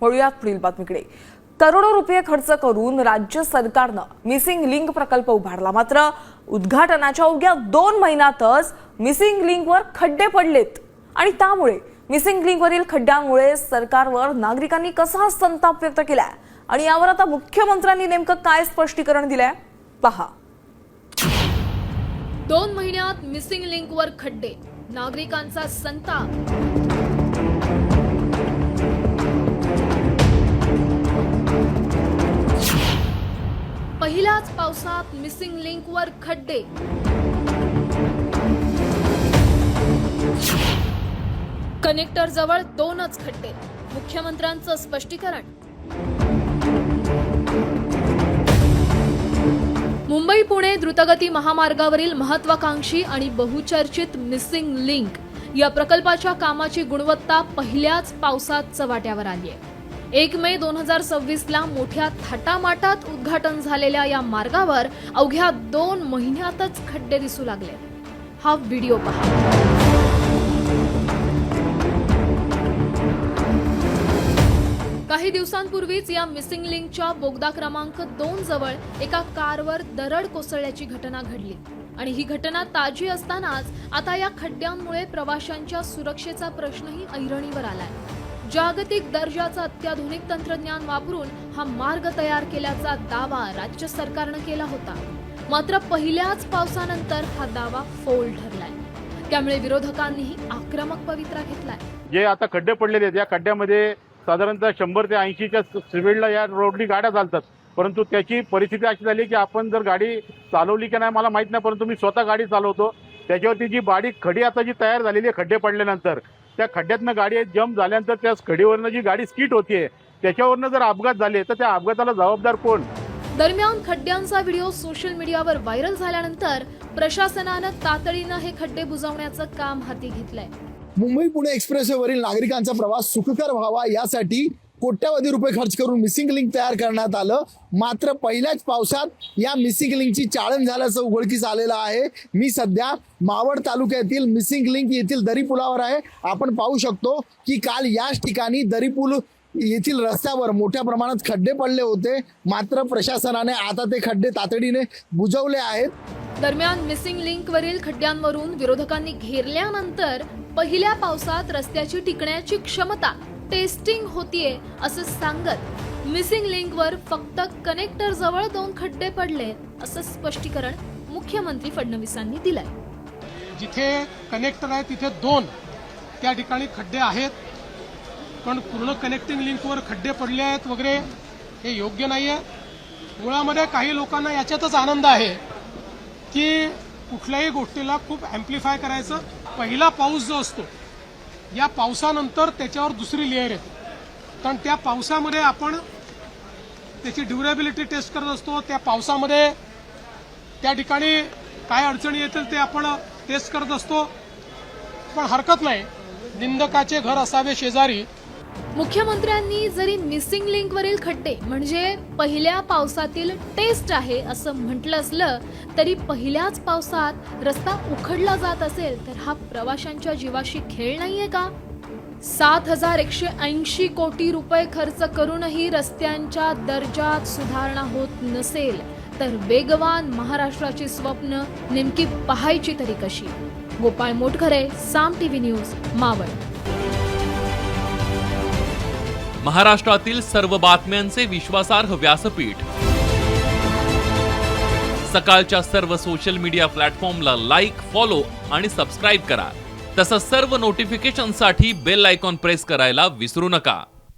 वळूयात पुढील बातमीकडे। करोडो रुपये खर्च करून राज्य सरकारनं मिसिंग लिंक प्रकल्प उभारला, मात्र उद्घाटनाच्या अवघ्या 2 महिन्यातच मिसिंग लिंकवर खड्डे पडलेत आणि त्यामुळे मिसिंग लिंकवरील खड्ड्यांमुळे सरकारवर नागरिकांनी कसा संताप व्यक्त केलाय आणि यावर आता मुख्यमंत्र्यांनी नेमकं काय स्पष्टीकरण दिलंय पहा। 2 महिन्यात मिसिंग लिंकवर खड्डे, नागरिकांचा संताप। पहिल्याच पावसात मिसिंग लिंकवर खड्डे, कनेक्टर जवळ 2च खड्डे, मुख्यमंत्र्यांचं स्पष्टीकरण। मुंबई पुणे द्रुतगती महामार्गावरील महत्वाकांक्षी आणि बहुचर्चित मिसिंग लिंक या प्रकल्पाच्या कामाची गुणवत्ता पहिल्याच पावसात चव्हाट्यावर आली आहे। 1 मे 2026 ला मोठ्या थाटामाटात उद्घाटन झालेल्या या मार्गावर अवघ्या 2 महिन्यातच खड्डे दिसू लागले। हा व्हिडिओ पहा। काही दिवसांपूर्वीच या मिसिंग लिंकच्या बोगदा क्रमांक 2 जवळ एका कारवर दरड कोसळल्याची घटना घडली आणि ही घटना ताजी असतानाच आता या खड्ड्यांमुळे प्रवाशांच्या सुरक्षेचा प्रश्नही ऐरणीवर आलाय। जागतिक दर्जाचं अत्याधुनिक तंत्रज्ञान वापरून हा मार्ग तयार केल्याचा दावा राज्य सरकारनं केला होता, मात्र पहिल्याच पावसानंतर हा दावा फोल ठरलाय। त्यामुळे विरोधकांनीही आक्रमक पवित्रा घेतलाय। जे आता खड्डे पडलेले आहेत, या खड्ड्यामध्ये साधारणतः 100 ते 80च्या स्पीडला या रोडनी गाड्या चालतात, परंतु त्याची परिस्थिती अशी झाली की आपण जर गाडी चालवली की नाही मला माहित नाही, परंतु मी स्वतः गाडी चालवतो, त्याच्यावरती जी बारीक खडी आता जी तयार झालेली आहे खड्डे पडल्यानंतर, त्या खड्ड्यातनं गाडी जम्प झाल्यानंतर त्या खडीवरनं जी गाडी स्किट होतीये त्याच्यावरनं जर अपघात झाले तर त्या अपघाताला जबाबदार कोण? दरम्यान खड्ड्यांचा व्हिडिओ सोशल मीडियावर व्हायरल झाल्यानंतर प्रशासनानं तातडीनं हे खड्डे बुजवण्याचं काम हाती घेतलंय। मुंबई पुणे एक्सप्रेसवेवरील नागरिकांचा प्रवास सुखकर व्हावा यासाठी कोट्यावधी रुपये खर्च करून मिसिंग लिंक तयार करण्यात आलं, मात्र पहिल्याच पावसात या मिसिंग लिंकची चाळण झाल्याचं उघडकीस आलेलं आहे। मी सध्या मावळ तालुक्यातील मिसिंग लिंक येथील दरी पुलावर आहे। आपण पाहू शकतो की काल याच ठिकाणी दरी पूल येथील रस्त्यावर मोठ्या प्रमाणात खड्डे पडले होते, मात्र प्रशासनाने आता ते खड्डे तातडीने बुजवले आहेत। दरम्यान मिसिंग लिंकवरील खड्ड्यांवरून विरोधकांनी घेरल्यानंतर पहिल्या पावसात रस्त्याची टिकण्याची क्षमता टेस्टिंग होतीये असं सांगत मिसिंग लिंकवर फक्त कनेक्टर जवळ 2 खड्डे पडले असं स्पष्टीकरण मुख्यमंत्री फडणवीसांनी दिलंय। जिथे कनेक्टर आहे तिथे 2 त्या ठिकाणी खड्डे आहेत, पण पूर्ण कनेक्टिंग लिंकवर खड्डे पडले आहेत वगैरे हे योग्य नाहीये। मुळामध्ये काही लोकांना याच्यातच आनंद आहे की कुठल्याही गोष्टीला खूप अँप्लिफाय करायचं। पहिला पाऊस जो असतो या पावसानंतर त्याच्यावर दुसरी लेअर येते, कारण त्या पावसामध्ये आपण त्याची ड्युरेबिलिटी टेस्ट करत असतो, त्या पावसामध्ये त्या ठिकाणी काय अडचणी येतील ते आपण टेस्ट करत असतो, पण हरकत नाही, निंदकाचे घर असावे शेजारी। मुख्यमंत्र्यांनी जरी मिसिंग लिंकवरील खड्डे म्हणजे पहिल्या पावसातील टेस्ट आहे असं म्हटलं असलं तरी पहिल्याच पावसात रस्ता उखडला जात असेल तर हा प्रवाशांच्या जीवाशी खेळ नाहीये का? 7,180 कोटी रुपये खर्च करूनही रस्त्यांच्या दर्जात सुधारणा होत नसेल तर वेगवान महाराष्ट्राची स्वप्न नेमकी पाहायची तरी कशी? गोपाळ मोटघरे, साम टीव्ही न्यूज, मावळ। महाराष्ट्रातील सर्व बातम्यांचे विश्वासार्ह व्यासपीठ, सकाळच्या सर्व सोशल मीडिया प्लॅटफॉर्मला लाईक, फॉलो आणि सबस्क्राईब करा। तसंच सर्व नोटिफिकेशनसाठी बेल आयकॉन प्रेस करायला विसरू नका।